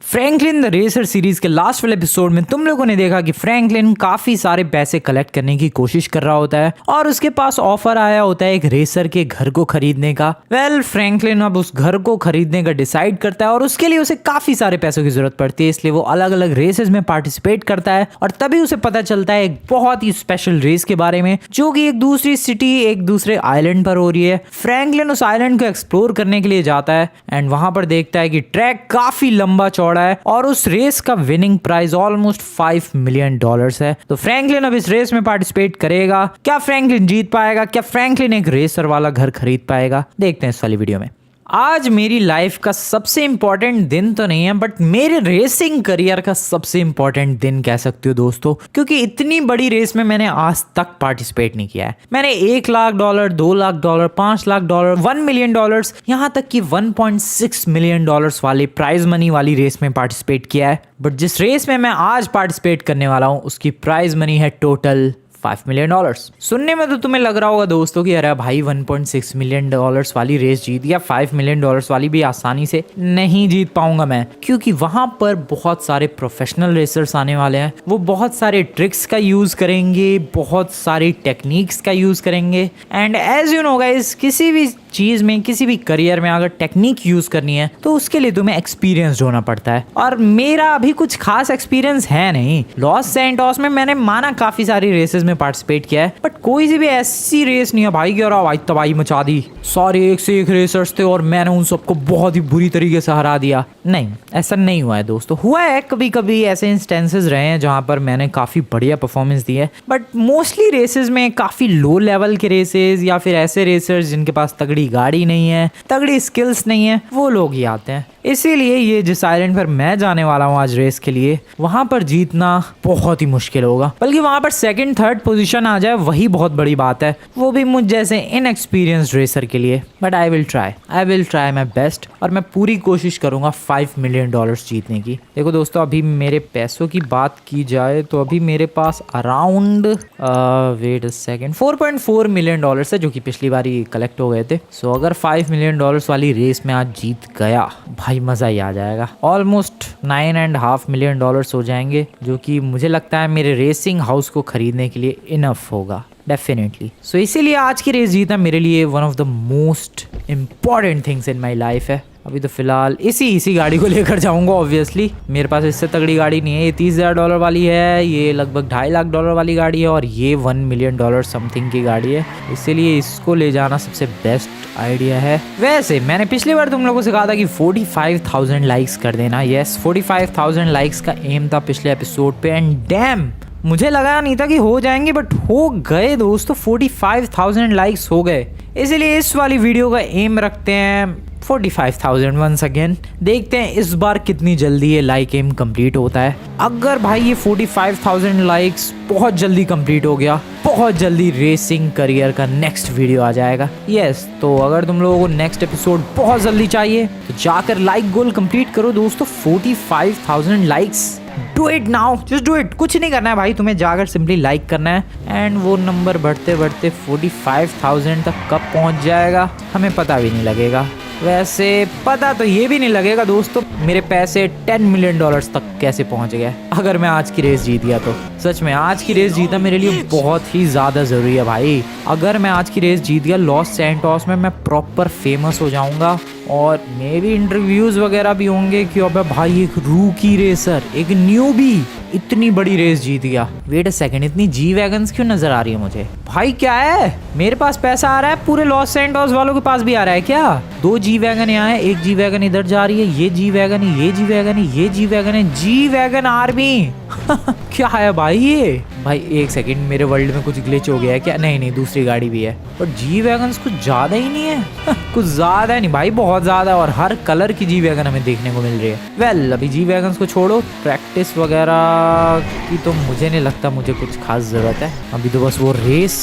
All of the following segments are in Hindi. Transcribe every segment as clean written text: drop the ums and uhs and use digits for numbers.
फ्रैंकलिन द रेसर सीरीज के लास्ट वाले एपिसोड में तुम लोगों ने देखा कि फ्रैंकलिन काफी सारे पैसे कलेक्ट करने की कोशिश कर रहा होता है और उसके पास ऑफर आया होता है एक रेसर के घर को खरीदने का। फ्रैंकलिन अब उस घर को खरीदने का डिसाइड करता है और उसके लिए उसे काफी सारे पैसों की जरूरत पड़ती है, इसलिए वो अलग अलग रेसेस में पार्टिसिपेट करता है और तभी उसे पता चलता है एक बहुत ही स्पेशल रेस के बारे में जो कि एक दूसरी सिटी, एक दूसरे आइलैंड पर हो रही है। फ्रैंकलिन उस आइलैंड को एक्सप्लोर करने के लिए जाता है एंड वहां पर देखता है कि ट्रैक काफी लंबा चौड़ा है और उस रेस का विनिंग प्राइस ऑलमोस्ट $5 मिलियन है। तो फ्रैंकलिन अब इस रेस में पार्टिसिपेट करेगा। क्या फ्रैंकलिन जीत पाएगा? क्या फ्रैंकलिन एक रेसर वाला घर खरीद पाएगा? देखते हैं इस वाली वीडियो में। आज मेरी लाइफ का सबसे इंपॉर्टेंट दिन तो नहीं है बट मेरे रेसिंग करियर का सबसे इंपॉर्टेंट दिन कह सकते हो दोस्तों, क्योंकि इतनी बड़ी रेस में मैंने आज तक पार्टिसिपेट नहीं किया है। मैंने $1 लाख, $2 लाख, $5 लाख, $1 मिलियन, यहाँ तक कि $1.6 मिलियन वाली प्राइज मनी वाली रेस में पार्टिसिपेट किया है। बट जिस रेस में मैं आज पार्टिसिपेट करने वाला हूँ उसकी प्राइज मनी है टोटल $5 मिलियन। सुनने में तो तुम्हें लग रहा होगा दोस्तों कि अरे भाई $1.6 मिलियन वाली रेस जीत गया, $5 मिलियन वाली भी आसानी से नहीं जीत पाऊंगा मैं, क्योंकि वहां पर बहुत सारे प्रोफेशनल रेसर्स आने वाले हैं। वो बहुत सारे ट्रिक्स का यूज करेंगे, बहुत सारी टेक्निक्स का यूज करेंगे and as you know guys, किसी भी चीज में, किसी भी करियर में अगर टेक्निक यूज करनी है तो उसके लिए तुम्हें एक्सपीरियंस होना पड़ता है और मेरा अभी कुछ खास एक्सपीरियंस है नहीं। लॉस सैंटोस में मैंने माना काफी सारी रेसेस में पार्टिसिपेट किया है बट कोई सी भी ऐसी रेस नहीं है भाई कि भाई तबाही मचा दी, सारे एक से एक रेसर्स थे और मैंने उन सबको बहुत ही बुरी तरीके से हरा दिया। नहीं, ऐसा नहीं हुआ है दोस्तों। हुआ है कभी कभी, ऐसे इंस्टेंसेस रहे हैं जहां पर मैंने काफी बढ़िया परफॉर्मेंस दी है बट मोस्टली रेसेस में काफी लो लेवल के रेसेस या फिर ऐसे रेसर्स जिनके पास तगड़ी गाड़ी नहीं है, तगड़ी स्किल्स नहीं है, वो लोग ही आते हैं। इसीलिए ये जिस आइलैंड पर मैं जाने वाला हूँ आज रेस के लिए, वहां पर जीतना बहुत ही मुश्किल होगा, बल्कि वहां पर सेकंड थर्ड पोजीशन आ जाए वही बहुत बड़ी बात है, वो भी मुझ जैसे इनएक्सपीरियंस्ड रेसर के लिए। But I will try my best और मैं पूरी कोशिश करूंगा $5 मिलियन जीतने की। देखो दोस्तों, अभी मेरे पैसों की बात की जाए तो अभी मेरे पास around wait a second $4.4 million है जो कि पिछली बार ही कलेक्ट हो गए थे। सो अगर $5 मिलियन वाली रेस में आज जीत गया भाई मजा ही आ जाएगा। ऑलमोस्ट $9.5 मिलियन हो जाएंगे जो कि मुझे लगता है मेरे रेसिंग हाउस को खरीदने के लिए इनफ होगा डेफिनेटली। सो इसीलिए आज की रेस जीतना मेरे लिए one of the most important things in my life है। अभी तो फिलहाल इसी गाड़ी को लेकर जाऊंगा। ऑब्वियसली मेरे पास इससे तगड़ी गाड़ी नहीं है, ये $30,000 वाली है, ये लगभग $2.5 लाख वाली गाड़ी है और ये $1 मिलियन समथिंग की गाड़ी है, इसीलिए इसको ले जाना सबसे बेस्ट आइडिया है। वैसे मैंने पिछली बार तुम लोगों से कहा था कि 45,000 लाइक्स कर देना। यस, 45,000 लाइक्स का एम था पिछले एपिसोड पे एंड डैम, मुझे लगा नहीं था कि हो जाएंगे बट हो गए दोस्तों। 45,000 लाइक्स हो गए, इसलिए इस वाली वीडियो का एम रखते हैं 45,000 वंस अगेन। देखते हैं इस बार कितनी जल्दी ये लाइक एम कंप्लीट होता है। अगर भाई ये 45,000 लाइक्स बहुत जल्दी कंप्लीट हो गया, बहुत जल्दी रेसिंग करियर का नेक्स्ट वीडियो आ जाएगा। यस, तो अगर तुम लोगों को नेक्स्ट एपिसोड बहुत जल्दी चाहिए तो जाकर लाइक गोल कंप्लीट करो दोस्तों। 45,000 likes, do it now, just do it. कुछ नहीं करना है भाई, तुम्हें जाकर सिंपली लाइक करना है एंड वो नंबर बढ़ते बढ़ते 45,000 तक कब पहुंच जाएगा हमें पता भी नहीं लगेगा। वैसे पता तो ये भी नहीं लगेगा दोस्तों मेरे पैसे $10 मिलियन तक कैसे पहुंच गए अगर मैं आज की रेस जीत गया तो। सच में आज की रेस जीतना मेरे लिए बहुत ही ज्यादा जरूरी है भाई। अगर मैं आज की रेस जीत गया लॉस सैंटोस में, मैं प्रॉपर फेमस हो जाऊंगा और मे भी इंटरव्यूज वगैरह भी होंगे कि अबे भाई एक रूकी रेसर, एक न्यूबी इतनी बड़ी रेस जीत गया। वेट अ सेकंड, इतनी जी वैगन्स क्यों नजर आ रही है मुझे? भाई क्या है, मेरे पास पैसा आ रहा है, पूरे लॉस सैंटोस वालों के पास भी आ रहा है क्या? 2 जी वैगन यहाँ है, 1 जी वैगन इधर जा रही है, ये जी वैगन है, ये जी वैगन है, ये जी वैगन है, जी वैगन आर्मी क्या है भाई ये? भाई एक सेकंड, मेरे वर्ल्ड में कुछ ग्लिच हो गया है क्या? नहीं, दूसरी गाड़ी भी है पर जी वैगन्स कुछ ज्यादा ही नहीं है कुछ ज्यादा नहीं भाई, बहुत ज्यादा, और हर कलर की जी वैगन हमें देखने को मिल रही है। वेल, अभी जी वैगन्स को छोड़ो, प्रैक्टिस वगैरह की तो मुझे नहीं लगता मुझे कुछ खास जरूरत है। अभी तो बस वो रेस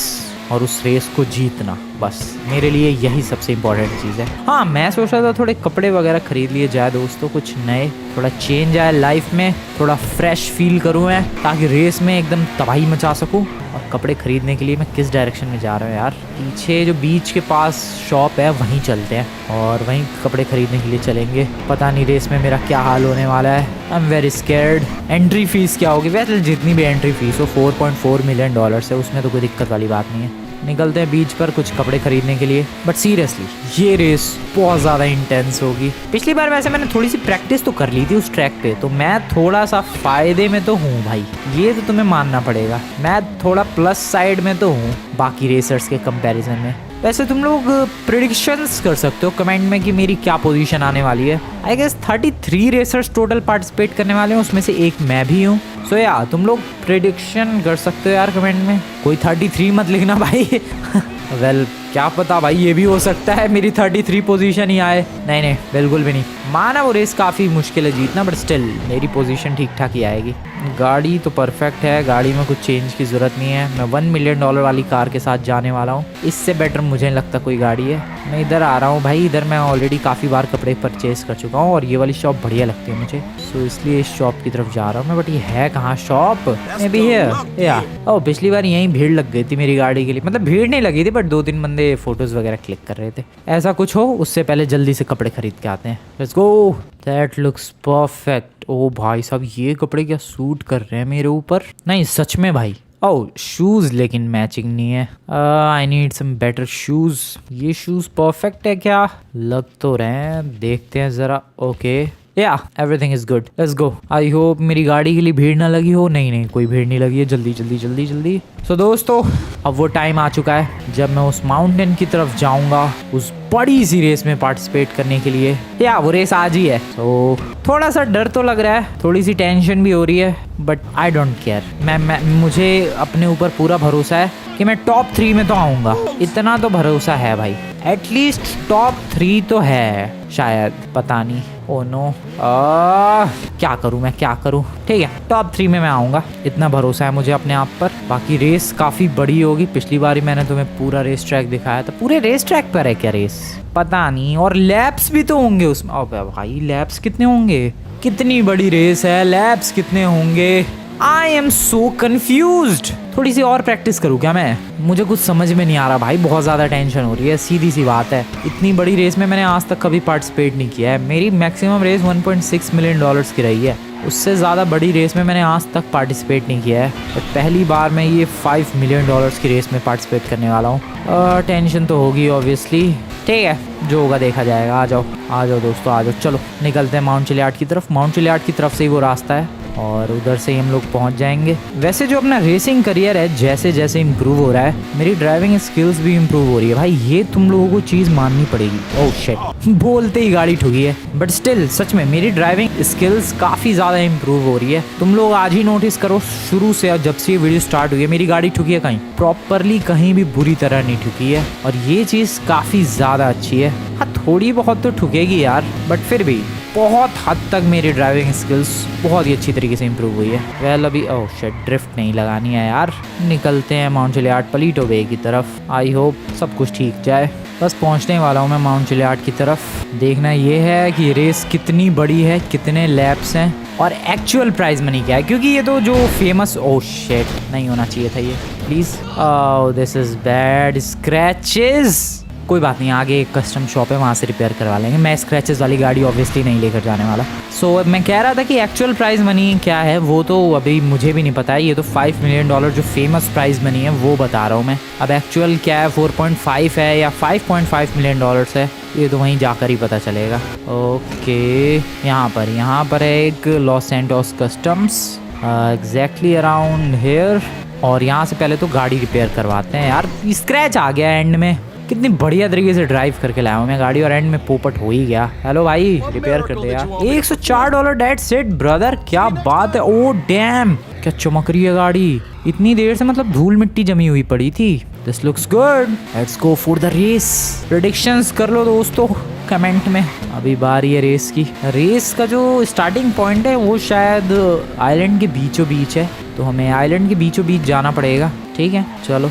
और उस रेस को जीतना, बस मेरे लिए यही सबसे इम्पोर्टेंट चीज़ है। हाँ, मैं सोच रहा था थोड़े कपड़े वगैरह खरीद लिए जाए दोस्तों, कुछ नए, थोड़ा चेंज आए लाइफ में, थोड़ा फ्रेश फील करूँ मैं, ताकि रेस में एकदम तबाही मचा सकूँ और कपड़े खरीदने के लिए मैं किस डायरेक्शन में जा रहा हूँ यार। पीछे जो बीच के पास शॉप है वहीं चलते हैं और वहीं कपड़े खरीदने के लिए चलेंगे। पता नहीं रेस में मेरा क्या हाल होने वाला है। I am very scared. Entry fees क्या होगी? वैसे जितनी भी एंट्री फीस हो $4.4 मिलियन है, उसमें तो कोई दिक्कत वाली बात नहीं है। निकलते हैं बीच पर कुछ कपड़े खरीदने के लिए। बट सीरियसली ये रेस बहुत ज़्यादा इंटेंस होगी। पिछली बार वैसे मैंने थोड़ी सी प्रैक्टिस तो कर ली थी उस ट्रैक पे, तो मैं थोड़ा सा फ़ायदे में तो हूँ भाई, ये तो तुम्हें मानना पड़ेगा। मैं थोड़ा प्लस साइड में तो हूँ बाकी रेसर्स के कंपैरिजन में। वैसे तुम लोग प्रेडिक्शंस कर सकते हो कमेंट में कि मेरी क्या पोजीशन आने वाली है। I guess 33 racers total participate करने वाले हैं, उसमें से एक मैं भी हूँ। सो यार तुम लोग प्रेडिक्शन कर सकते हो यार कमेंट में। कोई 33 मत लिखना भाई। वेल क्या पता भाई, ये भी हो सकता है मेरी 33 पोजीशन ही आए। नहीं बिल्कुल भी नहीं। माना वो रेस काफ़ी मुश्किल है जीतना, बट स्टिल मेरी पोजीशन ठीक ठाक ही आएगी। गाड़ी तो परफेक्ट है, गाड़ी में कुछ चेंज की ज़रूरत नहीं है। मैं $1 मिलियन वाली कार के साथ जाने वाला हूँ, इससे बेटर मुझे नहीं लगता कोई गाड़ी है। मैं इधर आ रहा हूँ भाई, इधर मैं ऑलरेडी काफ़ी बार कपड़े परचेज़ कर चुका हूँ और ये वाली शॉप बढ़िया लगती है मुझे, सो इसलिए इस शॉप की तरफ जा रहा हूँ मैं। बट ये है कहाँ शॉप? मे बी है या ओह, पिछली बार यहीं भीड़ लग गई थी मेरी गाड़ी के लिए। मतलब भीड़ नहीं लगी थी, बट 2-3 बंदे फोटोज़ वगैरह क्लिक कर रहे थे। ऐसा कुछ हो उससे पहले जल्दी से कपड़े खरीद के आते हैं। Let's go. That looks perfect. ओ भाई साहब, ये कपड़े क्या सूट कर रहे हैं मेरे ऊपर? नहीं सच में भाई। ओह शूज़ लेकिन मैचिंग नहीं है। I need some better shoes. ये शूज़ परफेक्ट है क्या? लग तो रहे हैं, देखते हैं ज़रा। ओके या everything is good, let's go. I hope मेरी गाड़ी के लिए भीड़ ना लगी हो। नहीं कोई भीड़ नहीं लगी है। जल्दी जल्दी जल्दी जल्दी। सो दोस्तों अब वो टाइम आ चुका है जब मैं उस माउंटेन की तरफ जाऊंगा उस बड़ी सी रेस में पार्टिसिपेट करने के लिए। या वो रेस आज ही है, तो थोड़ा सा डर तो लग रहा है, थोड़ी सी टेंशन भी हो रही है, बट आई डोंट केयर। मुझे अपने ऊपर पूरा भरोसा है कि मैं टॉप 3 में तो आऊँगा। इतना तो भरोसा है भाई, एटलीस्ट टॉप 3 तो है शायद, पता नहीं। ओ नो, क्या करूं मैं, क्या करूं? ठीक है टॉप 3 में मैं आऊँगा, इतना भरोसा है मुझे अपने आप पर। बाकी रेस काफ़ी बड़ी होगी। पिछली बार ही मैंने तुम्हें पूरा रेस ट्रैक दिखाया था। पूरे रेस ट्रैक पर है क्या रेस? पता नहीं। और लैप्स भी तो होंगे उसमें। अब भाई लैप्स कितने होंगे? कितनी बड़ी रेस है, लैप्स कितने होंगे? I am so confused. थोड़ी सी और प्रैक्टिस करूँ क्या मैं? मुझे कुछ समझ में नहीं आ रहा भाई, बहुत ज़्यादा टेंशन हो रही है, सीधी सी बात है। इतनी बड़ी रेस में मैंने आज तक कभी पार्टिसिपेट नहीं किया है। मेरी मैक्सिमम रेस $1.6 मिलियन की रही है, उससे ज़्यादा बड़ी रेस में मैंने आज तक पार्टिसिपेट नहीं किया है। बट पहली बार मैं ये $5 मिलियन की रेस में पार्टिसिपेट करने वाला हूँ। टेंशन तो होगी ऑब्वियसली। ठीक है जो होगा देखा जाएगा। आ जाओ दोस्तों आ जाओ, चलो निकलते हैं माउंट चिलियार्ड की तरफ। माउंट चिलियार्ड की तरफ से ही वो रास्ता है और उधर से ही हम लोग पहुंच जाएंगे। वैसे जो अपना रेसिंग करियर है जैसे जैसे इम्प्रूव हो रहा है, मेरी ड्राइविंग स्किल्स भी इम्प्रूव हो रही है भाई, ये तुम लोगों को चीज़ माननी पड़ेगी। ओह शिट, बोलते ही गाड़ी ठुकी है। बट स्टिल सच में मेरी ड्राइविंग स्किल्स काफ़ी ज़्यादा इम्प्रूव हो रही है। तुम लोग आज ही नोटिस करो, शुरू से जब से ये वीडियो स्टार्ट हुई है मेरी गाड़ी ठुकी है कहीं? प्रॉपरली कहीं भी बुरी तरह नहीं ठुकी है, और ये चीज़ काफ़ी ज़्यादा अच्छी है। हाँ थोड़ी बहुत तो ठुकेगी यार, बट फिर भी बहुत हद तक मेरी ड्राइविंग स्किल्स बहुत ही अच्छी तरीके से इम्प्रूव हुई है। वेल अभी ओह शिट, ड्रिफ्ट नहीं लगानी है यार। निकलते हैं माउंट चिलियार्ड पलीटो बे की तरफ। आई होप सब कुछ ठीक जाए। बस पहुंचने वाला हूं मैं माउंट चिलियार्ड की तरफ। देखना ये है कि रेस कितनी बड़ी है, कितने लैप्स हैं और एक्चुअल प्राइज मनी क्या है, क्योंकि ये तो जो फेमस ओह शिट नहीं होना चाहिए था ये, please. Oh this is bad, scratches. कोई बात नहीं, आगे एक कस्टम शॉप है वहाँ से रिपेयर करवा लेंगे। मैं स्क्रैचेस वाली गाड़ी ऑब्वियसली नहीं लेकर जाने वाला। सो मैं कह रहा था कि एक्चुअल प्राइस मनी क्या है वो तो अभी मुझे भी नहीं पता है। ये तो $5 मिलियन जो फेमस प्राइस मनी है वो बता रहा हूँ मैं। अब एक्चुअल क्या है, 4.5 है या $5.5 मिलियन है, ये तो वहीं जाकर ही पता चलेगा। ओके यहाँ पर है एक Los Santos customs exactly around hair, और यहाँ से पहले तो गाड़ी रिपेयर करवाते हैं। यार स्क्रैच आ गया एंड में, कितनी बढ़िया तरीके से ड्राइव करके लाया हूँ मैं गाड़ी, और एंड में पोपट हो ही गया। हेलो भाई रिपेयर कर दे यार। $104 डेट्स इट ब्रदर, क्या बात है। ओ डैम, क्या चमक रही है गाड़ी। इतनी देर से मतलब धूल मिट्टी जमी हुई पड़ी थी। This looks good, let's go for the race. Predictions कर लो दोस्तों कमेंट में। अभी बारी है रेस की। रेस का जो स्टार्टिंग पॉइंट है वो शायद आइलैंड के बीचों बीच है, तो हमें आइलैंड के बीचों बीच जाना पड़ेगा। ठीक है चलो।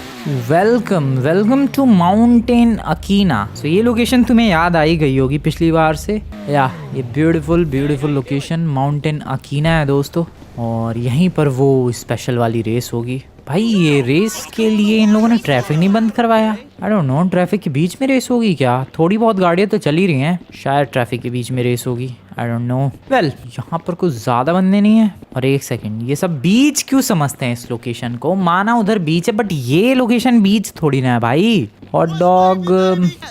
Welcome to Mountain Akina. तो ये लोकेशन तुम्हें याद आई गई होगी पिछली बार से, या ये ब्यूटीफुल लोकेशन माउंटेन अकीना है दोस्तों, और यहीं पर वो स्पेशल वाली रेस होगी। भाई ये रेस के लिए इन लोगों ने ट्रैफिक नहीं बंद करवाया। आई डोंट नो, ट्रैफिक के बीच में रेस होगी क्या? थोड़ी बहुत गाड़ियां तो चल ही रही हैं, शायद ट्रैफिक के बीच में रेस होगी। आई डोंट नो। वेल, यहाँ पर कुछ ज्यादा बंदे नहीं है। और एक सेकंड, ये सब बीच क्यों समझते हैं इस लोकेशन को? माना उधर बीच है, बट ये लोकेशन बीच थोड़ी ना है भाई। Hot dog,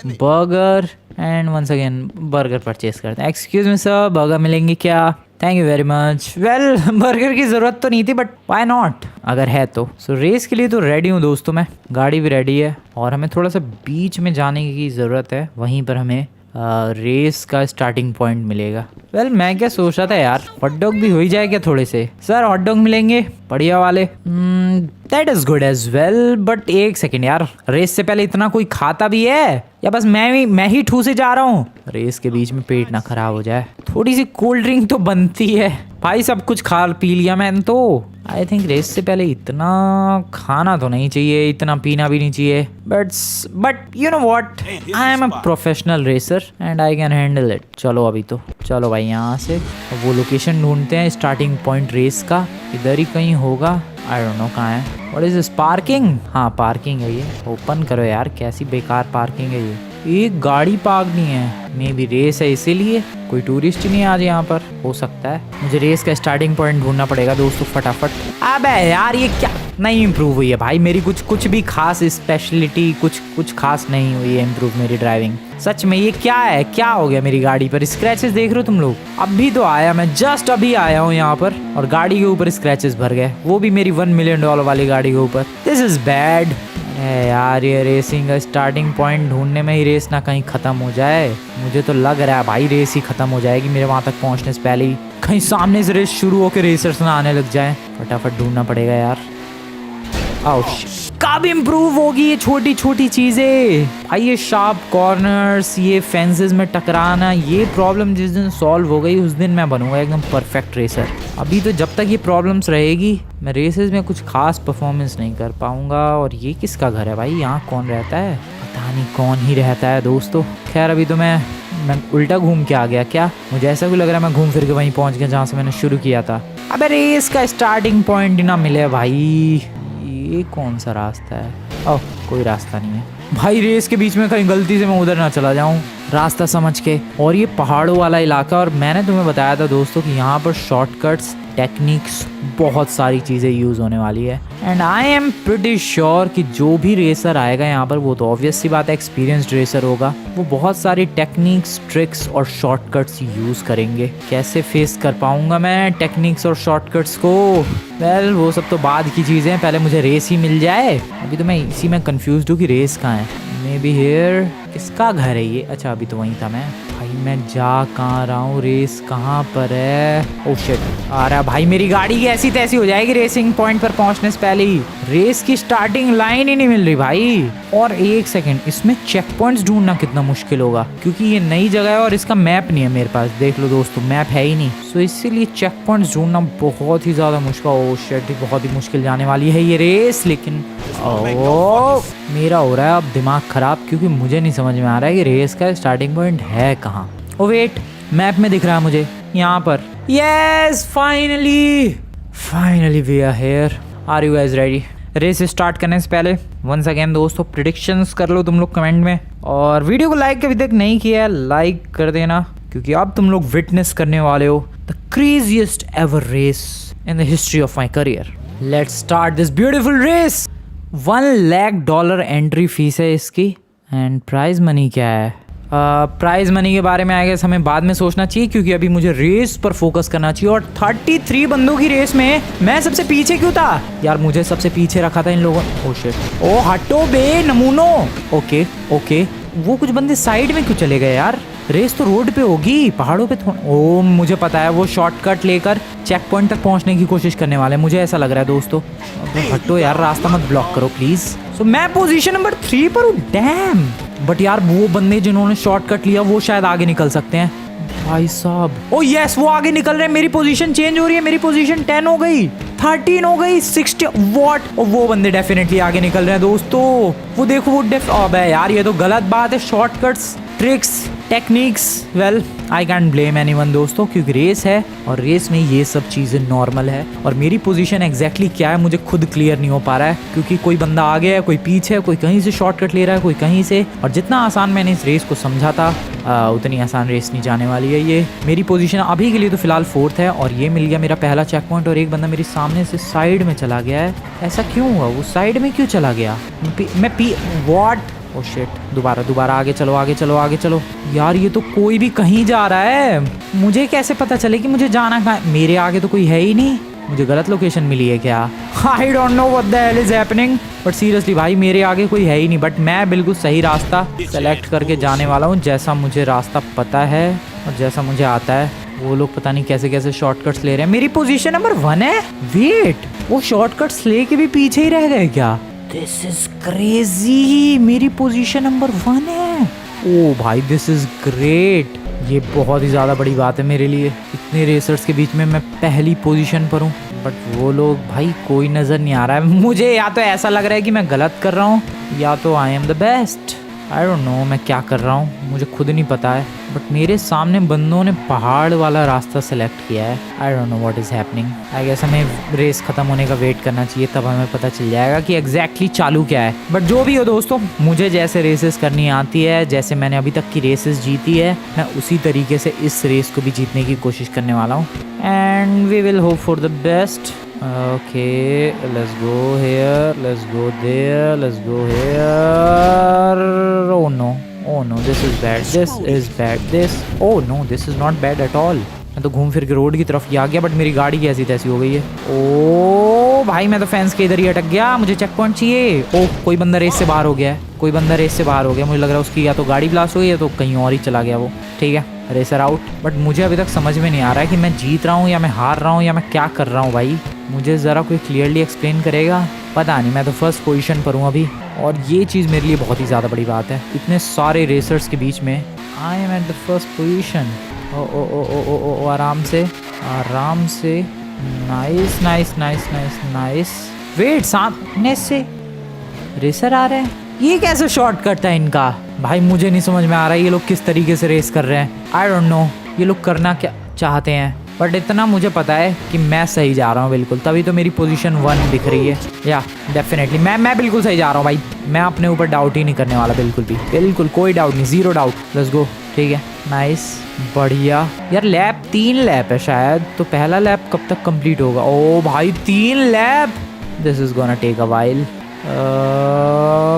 burger and once again burger purchase करते हैं। एक्सक्यूज मी सर, बर्गर मिलेंगे क्या? Thank you very much. Well, burger की जरूरत तो नहीं थी, बट व्हाई नॉट, अगर है तो। सो रेस के लिए तो रेडी हूँ दोस्तों मैं, गाड़ी भी रेडी है। और हमें थोड़ा सा बीच में जाने की ज़रूरत है, वहीं पर हमें रेस का स्टार्टिंग पॉइंट मिलेगा। वेल, मैं क्या सोच रहा था यार, हॉट डॉग भी हो ही जाए क्या थोड़े से? सर हॉट डॉग मिलेंगे बढ़िया वाले? That is good as well, but एक सेकेंड यार, रेस से पहले इतना कोई खाता भी है या बस मैं ही ठूसे जा रहा हूँ? रेस के बीच में पेट ना खराब हो जाए। थोड़ी सी कोल्ड ड्रिंक तो बनती है भाई, सब कुछ खा पी लिया मैंने तो। आई थिंक रेस से पहले इतना खाना तो नहीं चाहिए, इतना पीना भी नहीं चाहिए। But you know what, I am a professional racer and I can handle it. चलो अभी तो चलो भाई, यहाँ से वो लोकेशन ढूंढते हैं स्टार्टिंग पॉइंट रेस का। इधर ही कहीं होगा, आई डोंट नो कहाँ है। What is this, parking? हाँ पार्किंग है ये। ओपन करो यार, कैसी बेकार पार्किंग है ये। एक गाड़ी पार्क नहीं है, मे बी रेस है इसीलिए कोई टूरिस्ट ही नहीं आज यहाँ पर, हो सकता है। मुझे रेस का स्टार्टिंग पॉइंट ढूंढना पड़ेगा दोस्तों फटाफट। अबे यार ये क्या नहीं इम्प्रूव हुई है भाई मेरी, कुछ भी खास स्पेशलिटी कुछ खास नहीं हुई है इम्प्रूव मेरी ड्राइविंग। सच में ये क्या है, क्या हो गया मेरी गाड़ी पर? स्क्रैचेस देख रहे हो तुम लोग? अभी तो आया मैं, जस्ट अभी आया हूँ यहाँ पर और गाड़ी के ऊपर स्क्रैचेस भर गए, वो भी मेरी $1 मिलियन वाली गाड़ी के ऊपर। This is bad. यार ये रेसिंग का स्टार्टिंग पॉइंट ढूंढने में ही रेस ना कहीं खत्म हो जाए। मुझे तो लग रहा है भाई रेस ही खत्म हो जाएगी मेरे वहां तक पहुंचने से पहले ही। कहीं सामने से रेस शुरू होकर रेसर्स ना आने लग जाए। फटाफट ढूंढना पड़ेगा यार। कब इम्प्रूव होगी ये छोटी छोटी चीजें भाई? ये शार्प कॉर्नर्स, ये फेंसेस में टकराना, ये प्रॉब्लम जिस दिन सॉल्व हो गई उस दिन मैं बनूंगा एकदम परफेक्ट रेसर। अभी तो जब तक ये प्रॉब्लम्स रहेगी मैं रेसेस में कुछ खास परफॉर्मेंस नहीं कर पाऊंगा। और ये किसका घर है भाई? यहाँ कौन रहता है? पता नहीं कौन ही रहता है दोस्तों। खैर अभी तो मैं उल्टा घूम के आ गया क्या? मुझे ऐसा भी लग रहा है मैं घूम फिर के वहीं पहुंच गया जहाँ से मैंने शुरू किया था। अबे रेस का स्टार्टिंग पॉइंट ही ना मिले भाई। ये कौन सा रास्ता है? ओह कोई रास्ता नहीं है भाई। रेस के बीच में कहीं गलती से मैं उधर ना चला जाऊं रास्ता समझ के। और ये पहाड़ों वाला इलाका, और मैंने तुम्हें बताया था दोस्तों कि यहाँ पर शॉर्टकट्स, टेक्निक्स, बहुत सारी चीज़ें यूज़ होने वाली है। And I am pretty sure कि जो भी रेसर आएगा यहाँ पर वो तो ऑब्वियस सी बात है एक्सपीरियंस्ड रेसर होगा। वो बहुत सारी टेक्निक्स, ट्रिक्स और शॉर्टकट्स यूज़ करेंगे। कैसे फेस कर पाऊंगा मैं टेक्निक्स और शॉर्टकट्स को? वेल वो सब तो बाद की चीज़ें हैं, पहले मुझे रेस ही मिल जाए। अभी तो मैं इसी में कंफ्यूज हूँ कि रेस कहाँ है। May be here. किसका घर है ये? अच्छा अभी तो वहीं था मैं। भाई मैं जा कहाँ रहा हूँ? रेस कहाँ पर है? ओह शिट, आ रहा भाई। मेरी गाड़ी की ऐसी तैसी हो जाएगी रेसिंग पॉइंट पर पहुंचने से पहले ही। रेस की स्टार्टिंग लाइन ही नहीं मिल रही भाई। और एक सेकंड, इसमें चेक पॉइंट्स ढूंढना कितना मुश्किल होगा क्योंकि ये नई जगह है और इसका मैप नहीं है मेरे पास। देख लो दोस्तों, मैप है ही नहीं। सो इसीलिए चेक पॉइंट्स ढूंढना बहुत ही ज्यादा मुश्किल। ओह शिट, बहुत ही मुश्किल जाने वाली है ये रेस। लेकिन ओह मेरा हो रहा है अब दिमाग खराब क्योंकि मुझे नहीं समझ में आ रहा है कि रेस का स्टार्टिंग पॉइंट है कहाँ। ओ वेट, मैप में दिख रहा है मुझे यहाँ पर। Yes finally we are here. Are you guys ready? Race start करने से पहले वंस अगेन दोस्तों प्रेडिक्शंस कर लो तुम लोग कमेंट में। और वीडियो को लाइक अभी तक नहीं किया है, लाइक कर देना क्योंकि अब तुम लोग विटनेस करने वाले हो the craziest ever race in the history of my career. Let's start this beautiful race. $1 lakh entry fee है इसकी। एंड प्राइज मनी क्या है? प्राइज मनी के बारे में आएगा हमें बाद में सोचना चाहिए क्योंकि अभी मुझे रेस पर फोकस करना चाहिए। और 33 बंदों की रेस में मैं सबसे पीछे क्यों था यार? मुझे सबसे पीछे रखा था इन लोगों। ओ शिट, ओ हटो बे नमूनो। ओके वो कुछ बंदे साइड में क्यों चले गए यार? रेस तो रोड पे होगी, पहाड़ों पे ओ मुझे पता है वो शॉर्टकट लेकर चेक पॉइंट तक पहुंचने की कोशिश करने वाले, मुझे ऐसा लग रहा है दोस्तों। हटो यार, रास्ता मत ब्लॉक करो प्लीज। सो मैं पोजीशन नंबर 3 पर हूँ। डैम। बट यार वो बंदे जिन्होंने शॉर्टकट लिया वो शायद आगे निकल सकते हैं भाई साहब। ओ यस, वो आगे निकल रहे हैं। मेरी पोजीशन चेंज हो रही है, मेरी पोजीशन 10 हो गई, 13 हो गई, 60 व्हाट। वो बंदे डेफिनेटली आगे निकल रहे हैं दोस्तों। वो देखो वो अबे यार ये तो गलत बात है। Shortcuts, tricks, techniques, well I can't blame anyone दोस्तों, क्योंकि रेस है और रेस में ये सब चीज़ें नॉर्मल है। और मेरी पोजीशन एग्जैक्टली क्या है मुझे खुद क्लियर नहीं हो पा रहा है, क्योंकि कोई बंदा आगे है, कोई पीछे है, कोई कहीं से शॉर्टकट ले रहा है, कोई कहीं से। और जितना आसान मैंने इस रेस को समझा था उतनी आसान रेस नहीं जाने वाली है ये। मेरी पोजीशन अभी के लिए तो फिलहाल 4th है और ये मिल गया मेरा पहला चेक पॉइंट। और एक बंदा मेरे सामने से साइड में चला गया है। ऐसा क्यों हुआ? वो साइड में क्यों चला गया? व्हाट? ओह शिट, दोबारा आगे चलो, आगे चलो, आगे चलो। यार ये तो कोई भी कहीं जा रहा है, मुझे कैसे पता चले कि मुझे जाना कहाँ है? मेरे आगे तो कोई है ही नहीं। मुझे गलत लोकेशन मिली है क्या? आई don't know what the hell is happening, but seriously भाई मेरे आगे कोई है ही नहीं। बट मैं बिल्कुल सही रास्ता सेलेक्ट करके जाने वाला हूँ, जैसा मुझे रास्ता पता है और जैसा मुझे आता है। वो लोग पता नहीं कैसे कैसे शॉर्टकट्स ले रहे हैं। मेरी पोजीशन नंबर 1 है। वेट, वो शॉर्टकट्स लेके भी पीछे ही रह गए क्या? This is crazy. मेरी पोजीशन नंबर 1 है। ओ भाई दिस इज ग्रेट। ये बहुत ही ज़्यादा बड़ी बात है मेरे लिए। इतने रेसर्स के बीच में मैं पहली पोजीशन पर हूँ, बट वो लोग भाई कोई नज़र नहीं आ रहा है मुझे। या तो ऐसा लग रहा है कि मैं गलत कर रहा हूँ या तो I am the best. I don't no मैं क्या कर रहा हूँ, मुझे खुद नहीं पता है। बट मेरे सामने बंदों ने पहाड़ वाला रास्ता सेलेक्ट किया है। I don't know what is happening. I guess हमें रेस ख़त्म होने का वेट करना चाहिए, तब हमें पता चल जाएगा कि एग्जैक्टली चालू क्या है। बट जो भी हो दोस्तों, मुझे जैसे रेसेस करनी आती है, जैसे मैंने अभी तक की रेसेस जीती है, मैं उसी तरीके से इस रेस को भी जीतने की कोशिश करने वाला हूँ। And we will hope for the best. Okay, let's go here, let's go there, let's go here. Oh no, this is bad, this is bad, oh no, this is not bad at all. मैं तो घूम फिर के रोड की तरफ ही आ गया, बट मेरी गाड़ी कैसी तैसी हो गई है। ओ भाई मैं तो फेंस के इधर ही अटक गया, मुझे चेक पॉइंट चाहिए। ओह कोई बंदा रेस से बाहर हो गया है, कोई बंदा रेस से बाहर हो गया। मुझे लग रहा है उसकी या तो गाड़ी ब्लास्ट हो गई या तो कहीं और ही चला गया वो। ठीक है, रेसर आउट। बट मुझे अभी तक समझ में नहीं आ रहा है कि मैं जीत रहा हूँ या मैं हार रहा हूँ या मैं क्या कर रहा हूँ भाई। मुझे ज़रा कोई क्लियरली एक्सप्लेन करेगा? पता नहीं, मैं तो फर्स्ट पोजीशन पर हूँ अभी, और ये चीज़ मेरे लिए बहुत ही ज़्यादा बड़ी बात है। इतने सारे रेसर्स के बीच में I am at the first position. ओ ओ ओ ओ ओ ओ आराम से, आराम से। Nice nice nice nice nice. Wait, सामने से रेसर आ रहे हैं। ये कैसे शॉर्टकट है इनका? भाई मुझे नहीं समझ में आ रहा है ये लोग किस तरीके से रेस कर रहे हैं। आई डोंट नो ये लोग करना क्या चाहते हैं, बट इतना मुझे पता है कि मैं सही जा रहा हूँ बिल्कुल। तभी तो मेरी पोजीशन 1 दिख रही है। या डेफिनेटली मैं बिल्कुल सही जा रहा हूँ भाई। मैं अपने ऊपर डाउट ही नहीं करने वाला, बिल्कुल भी, बिल्कुल कोई डाउट नहीं, 0 डाउट। Let's go. ठीक है, नाइस, बढ़िया। यार लैप 3 लैप है शायद, तो पहला लैप कब तक कंप्लीट होगा? ओ भाई 3 lap, this is gonna take a while.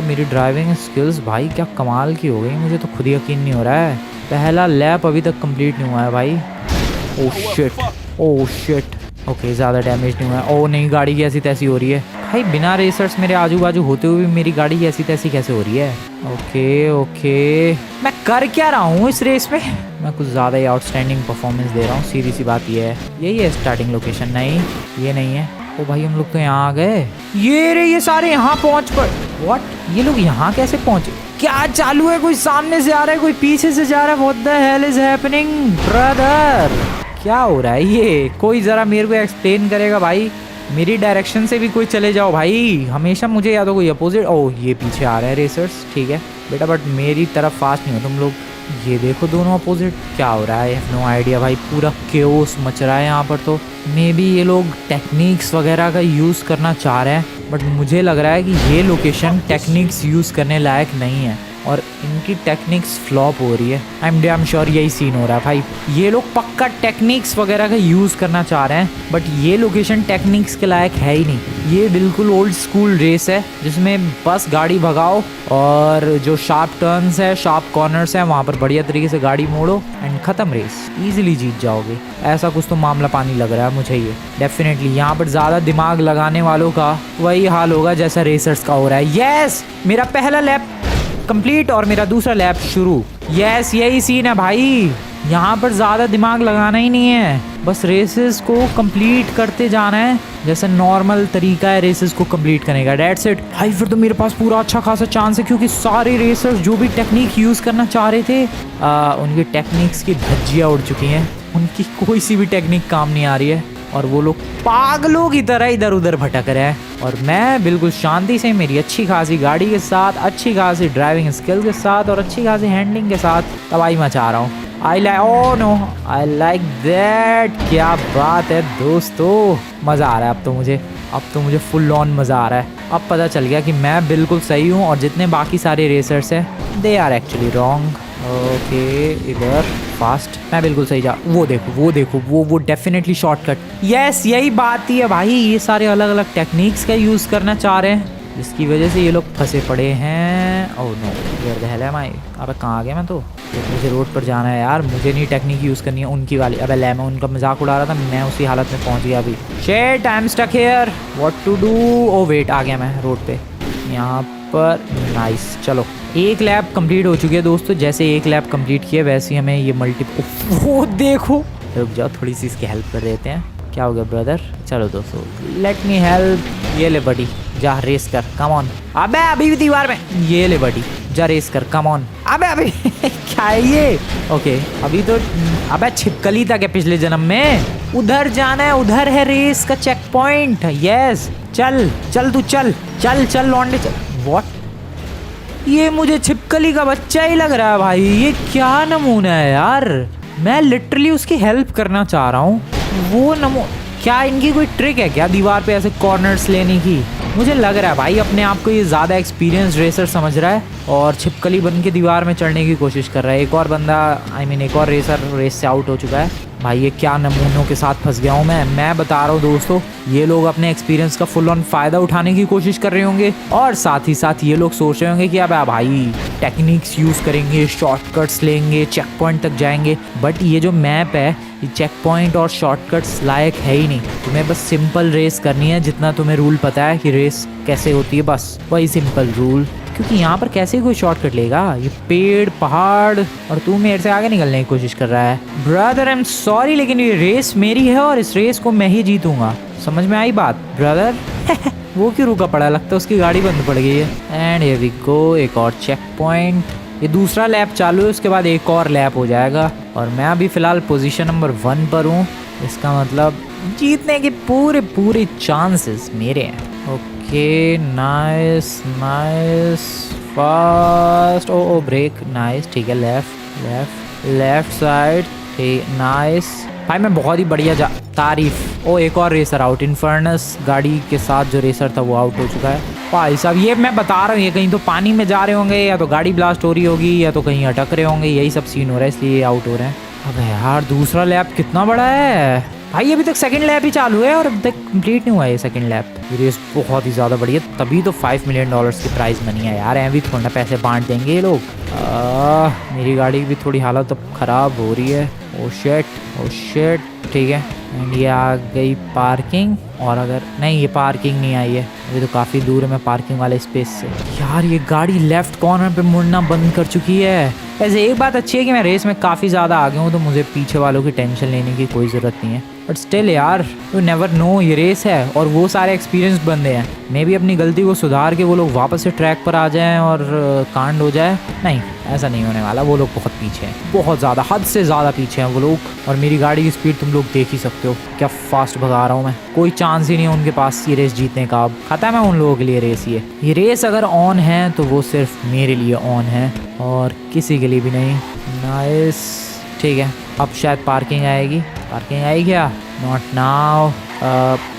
मेरी ड्राइविंग स्किल्स भाई क्या कमाल की हो गई, मुझे तो खुद यकीन नहीं हो रहा है। पहला लैप अभी तक कंप्लीट नहीं हुआ है भाई। Oh shit, oh shit. Okay, ज़्यादा डैमेज नहीं हुआ है। ओह नहीं, गाड़ी की ऐसी तैसी हो रही है भाई। बिना रेसर्स मेरे आजू बाजू होते हुए भी मेरी गाड़ी की ऐसी तैसी कैसे हो रही है? ओके ओके, मैं कर क्या रहा हूँ इस रेस में? मैं कुछ ज़्यादा ही आउटस्टैंडिंग परफॉर्मेंस दे रहा हूँ, सीधी सी बात ये है। यही है स्टार्टिंग लोकेशन? नहीं, ये नहीं है। ओ भाई हम लोग तो यहाँ आ गए। ये सारे यहाँ पहुँच पर। व्हाट, ये लोग यहाँ कैसे पहुँचे? क्या चालू है? कोई सामने से आ रहा है, कोई पीछे से जा रहा है। What the hell is happening brother? क्या हो रहा है ये? कोई ज़रा मेरे को एक्सप्लेन करेगा भाई? मेरी डायरेक्शन से भी कोई चले जाओ भाई। हमेशा मुझे या तो कोई अपोजिट। ओह ये पीछे आ रहा है रेसर्स, ठीक है बेटा, बट मेरी तरफ फास्ट नहीं हो तुम लोग। ये देखो दोनों अपोजिट, क्या हो रहा है? नो आइडिया भाई, पूरा केओस मच रहा है यहाँ पर। तो मे बी ये लोग टेक्निक्स वगैरह का यूज़ करना चाह रहे हैं, बट मुझे लग रहा है कि ये लोकेशन टेक्निक्स यूज़ करने लायक नहीं है और इनकी टेक्निक्स फ्लॉप हो रही है। आई एम डैम श्योर यही सीन हो रहा है भाई। ये लोग पक्का टेक्निक्स वगैरह का यूज़ करना चाह रहे हैं, बट ये लोकेशन टेक्निक्स के लायक है ही नहीं। ये बिल्कुल ओल्ड स्कूल रेस है जिसमें बस गाड़ी भगाओ और जो शार्प टर्न्स है, शार्प कॉर्नर्स हैं, वहाँ पर बढ़िया तरीके से गाड़ी मोड़ो एंड ख़त्म रेस, ईजिली जीत जाओगे। ऐसा कुछ तो मामला पानी लग रहा है मुझे ये। डेफिनेटली यहाँ पर ज़्यादा दिमाग लगाने वालों का वही हाल होगा जैसा रेसर्स का हो रहा है। यस, मेरा पहला लैप कंप्लीट और मेरा दूसरा लैप शुरू। यस, यही सीन है भाई। यहाँ पर ज़्यादा दिमाग लगाना ही नहीं है, बस रेसेस को कंप्लीट करते जाना है जैसे नॉर्मल तरीका है रेसेस को कंप्लीट करने का। डेट्स इट भाई। फिर तो मेरे पास पूरा अच्छा खासा चांस है, क्योंकि सारे रेसर्स जो भी टेक्निक यूज़ करना चाह रहे थे उनकी टेक्निक्स की धज्जियाँ उड़ चुकी हैं। उनकी कोई सी भी टेक्निक काम नहीं आ रही है और वो लोग पागलों की तरह इधर उधर भटक रहे हैं। और मैं बिल्कुल शांति से मेरी अच्छी खासी गाड़ी के साथ, अच्छी खासी ड्राइविंग स्किल के साथ और अच्छी खासी हैंडलिंग के साथ तबाही मचा रहा हूँ। I like, oh no, I like that. क्या बात है दोस्तों, मज़ा आ रहा है अब तो मुझे फुल ऑन मज़ा आ रहा है। अब पता चल गया कि मैं बिल्कुल सही हूँ और जितने बाकी सारे रेसर्स हैं they are actually wrong. Okay, इधर फास्ट, मैं बिल्कुल सही जा। वो देखो वो डेफिनेटली शॉर्टकट। यस, यही बात ही है भाई, ये सारे अलग अलग टेक्निक्स का यूज़ करना चाह रहे हैं जिसकी वजह से ये लोग फंसे पड़े हैं। Oh no, where the hell am I. अबे कहाँ आ गया मैं तो मुझे रोड पर जाना है यार, मुझे नहीं टेक्निक यूज़ करनी है उनकी वाली। अबे ले, मैं उनका मजाक उड़ा रहा था, मैं उसी हालत में पहुंच गया अभी। Shit, I am stuck here, what to do. Oh wait, आ गया मैं रोड पे यहाँ पर। नाइस, चलो एक लैब कंप्लीट हो चुकी है दोस्तों। जैसे एक लैब कंप्लीट किया वैसे ही हमें ये मल्टीपल, वो देखो, रुक जाओ थोड़ी सी इसकी हेल्प कर देते हैं। क्या हो गया ब्रदर? चलो दोस्तों, लेट मी हेल्प। ये ले बडी, जा रेस कर, कम ऑन। अबे अभी भी दीवार में, ये ले बडी, जा रेस कर, कम ऑन। अबे अभी क्या है ये? ओके, अभी तो, अबे छिपकली तक है पिछले जन्म में। उधर जाना है, उधर है रेस का चेक पॉइंट। यस, चल चल तू, चल चल चल लौंडे चल। व्हाट, ये मुझे छिपकली का बच्चा ही लग रहा है भाई। ये क्या नमूना है यार, मैं लिटरली उसकी हेल्प करना चाह रहा हूँ। वो क्या इनकी कोई ट्रिक है क्या दीवार पे ऐसे कॉर्नर्स लेने की? मुझे लग रहा है भाई अपने आप को ये ज़्यादा एक्सपीरियंस रेसर समझ रहा है और छिपकली बन के दीवार में चढ़ने की कोशिश कर रहा है। एक और बंदा, एक और रेसर रेस से आउट हो चुका है। भाई ये क्या नमूनों के साथ फंस गया हूँ मैं बता रहा हूँ दोस्तों। ये लोग अपने एक्सपीरियंस का फुल ऑन फ़ायदा उठाने की कोशिश कर रहे होंगे और साथ ही साथ ये लोग सोच रहे होंगे कि अब भाई टेक्निक्स यूज़ करेंगे, शॉर्टकट्स लेंगे, चेक पॉइंट तक जाएंगे। बट ये जो मैप है ये चेक पॉइंट और शॉर्टकट्स लायक है ही नहीं। तुम्हें बस सिंपल रेस करनी है, जितना तुम्हें रूल पता है कि रेस कैसे होती है, बस वही सिंपल रूल। क्योंकि यहाँ पर कैसे कोई शॉर्टकट लेगा? ये पेड़ पहाड़, और तू मेरे से आगे निकलने की कोशिश कर रहा है। ब्रदर आई एम सॉरी, लेकिन ये रेस मेरी है और इस रेस को मैं ही जीतूंगा। समझ में आई बात ब्रदर? वो क्यों रुका पड़ा? लगता है उसकी गाड़ी बंद पड़ गई है। एंड हियर वी गो, एक और चेक पॉइंट। ये दूसरा लैप चालू है, उसके बाद एक और लैप हो जाएगा और मैं अभी फ़िलहाल पोजीशन नंबर 1 पर हूँ। इसका मतलब जीतने के पूरे चांसेस मेरे हैं। ओके, नाइस नाइस, फास्ट, ओ ब्रेक, नाइस, ठीक है, लेफ्ट साइड, ठीक, नाइस भाई, मैं बहुत ही बढ़िया तारीफ। ओ एक और रेसर आउट, इन्फर्नस गाड़ी के साथ जो रेसर था वो आउट हो चुका है। भाई साहब ये मैं बता रहा हूँ, ये कहीं तो पानी में जा रहे होंगे या तो गाड़ी ब्लास्ट हो रही होगी या तो कहीं अटक रहे होंगे, यही सब सीन हो रहा है, इसलिए आउट हो रहे हैं। अबे यार दूसरा लैप कितना बड़ा है भाई, अभी तक सेकंड लैप ही चालू है और अभी तक कंप्लीट नहीं हुआ है सेकंड लैप। ये रेस बहुत ही ज़्यादा बढ़िया, तभी तो $5 मिलियन की प्राइस मनी है यार। भी थोड़ा पैसे बांट देंगे ये लोग। मेरी गाड़ी की भी थोड़ी हालत अब ख़राब हो रही है। ओ शेट, ठीक है। एंड ये आ गई पार्किंग, और अगर नहीं ये पार्किंग नहीं आई है, अभी तो काफ़ी दूर है मैं पार्किंग वाले स्पेस से। यार ये गाड़ी लेफ्ट कॉर्नर पे मुड़ना बंद कर चुकी है। ऐसे एक बात अच्छी है कि मैं रेस में काफ़ी ज़्यादा आगे हूँ, तो मुझे पीछे वालों की टेंशन लेने की कोई ज़रूरत नहीं है। बट स्टिल यार, यू नेवर नो, ये रेस है और वो सारे एक्सपीरियंस बंदे हैं। मैं भी अपनी गलती को सुधार के वो लोग वापस से ट्रैक पर आ जाएं और कांड हो जाए। नहीं, ऐसा नहीं होने वाला। वो लोग बहुत पीछे हैं, बहुत ज़्यादा, हद से ज़्यादा पीछे हैं वो लोग। और मेरी गाड़ी की स्पीड तुम लोग देख ही सकते हो, क्या फास्ट भगा रहा हूँ मैं। कोई चांस ही नहीं है उनके पास ये रेस जीतने का। अब खत्म है उन लोगों के लिए रेस। ये रेस अगर ऑन है तो वो सिर्फ मेरे लिए ऑन है और किसी के लिए भी नहीं। नाइस, ठीक है। अब शायद पार्किंग आएगी क्या? Not now.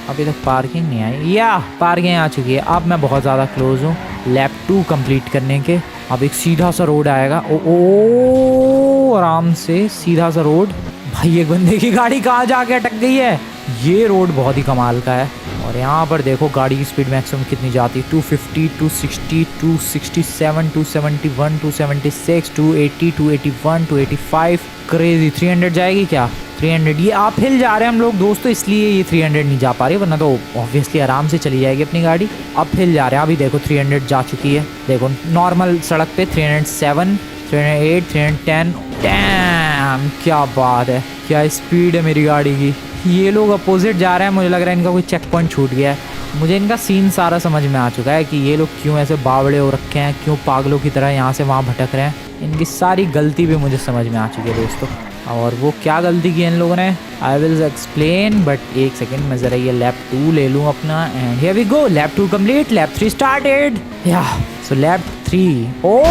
अभी तक पार्किंग नहीं आई, या पार्किंग आ चुकी है। अब मैं बहुत ज़्यादा क्लोज हूँ लैप 2 कंप्लीट करने के। अब एक सीधा सा रोड आएगा। ओ आराम से सीधा सा रोड। भाई एक बंदे की गाड़ी कहाँ जाके अटक गई है। ये रोड बहुत ही कमाल का है। और यहाँ पर देखो गाड़ी की स्पीड मैक्सिमम कितनी जाती है, 250, 260, 267, 271, 276, 280, 281, 285। क्रेजी। 300 जाएगी क्या? 300। ये आप हिल जा रहे हैं हम लोग दोस्तों, इसलिए ये 300 नहीं जा पा रही, वरना तो ऑब्वियसली आराम से चली जाएगी अपनी गाड़ी। अब हिल जा रहे हैं। अभी देखो 300 जा चुकी है। देखो नॉर्मल सड़क पे 307, 308, 310। डैम, क्या बात है, क्या स्पीड है मेरी गाड़ी की। ये लोग अपोजिट जा रहे हैं, मुझे लग रहा है इनका कोई चेक पॉइंट छूट गया है। मुझे इनका सीन सारा समझ में आ चुका है कि ये लोग क्यों ऐसे बावड़े हो रखे हैं, क्यों पागलों की तरह यहाँ से वहाँ भटक रहे हैं। इनकी सारी गलती भी मुझे समझ में आ चुकी है दोस्तों। और वो क्या गलती की इन लोगों ने, आई विल एक्सप्लेन, बट एक सेकेंड मैं ज़रा ये लैप 2 ले लूँ अपना, and here we go, lap 2 complete, lap 3 started. Yeah so lap 3, ओ